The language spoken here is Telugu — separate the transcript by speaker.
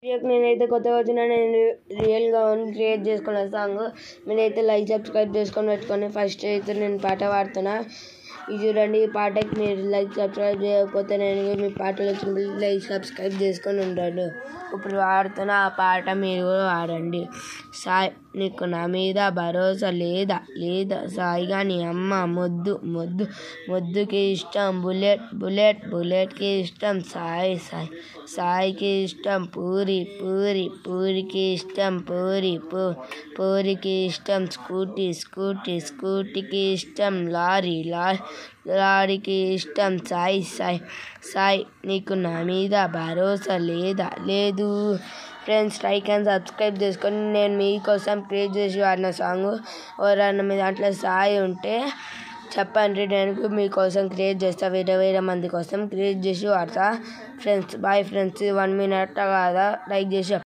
Speaker 1: నేనైతే కొత్తగా వచ్చిన నేను రియల్గా క్రియేట్ చేసుకున్న సాంగ్ మీరైతే లైక్ సబ్స్క్రైబ్ చేసుకొని పెట్టుకొని ఫస్ట్ అయితే నేను పాట పాడుతున్నా. ఇది చూడండి. ఈ పాటకి మీరు లైక్ సబ్స్క్రైబ్ చేయకపోతే నేను మీ పాటలు వచ్చినప్పుడు లైక్ సబ్స్క్రైబ్ చేసుకొని ఉండండి. ఇప్పుడు పాడుతున్న ఆ పాట మీరు కూడా పాడండి. సాయి నీకు నా మీద భరోసా లేదా లేదా సాయిగా నీ అమ్మ మొద్దు మొద్దు మొద్దుకి ఇష్టం బుల్లెట్ బుల్లెట్ బుల్లెట్కి ఇష్టం సాయి సాయి సాయికి ఇష్టం పూరి పూరి పూరికి ఇష్టం పూరి పూరికి ఇష్టం స్కూటీ స్కూటీ స్కూటీకి ఇష్టం లారీ లారీకి ఇష్టం సాయి సాయి సాయి నీకు నా మీద భరోసా లేదా లేదు. ఫ్రెండ్స్ లైక్ అండ్ సబ్స్క్రైబ్ చేసుకొని నేను మీకోసం క్రియేట్ చేసి వాడిన సాంగ్. ఎవరైనా మీ దాంట్లో సాయి ఉంటే చెప్పండి, నేను మీకోసం క్రియేట్ చేస్తా. వేరే మంది కోసం క్రియేట్ చేసి వాడతా. Friends boy friends. 1 minute కాదా లైక్ చేసి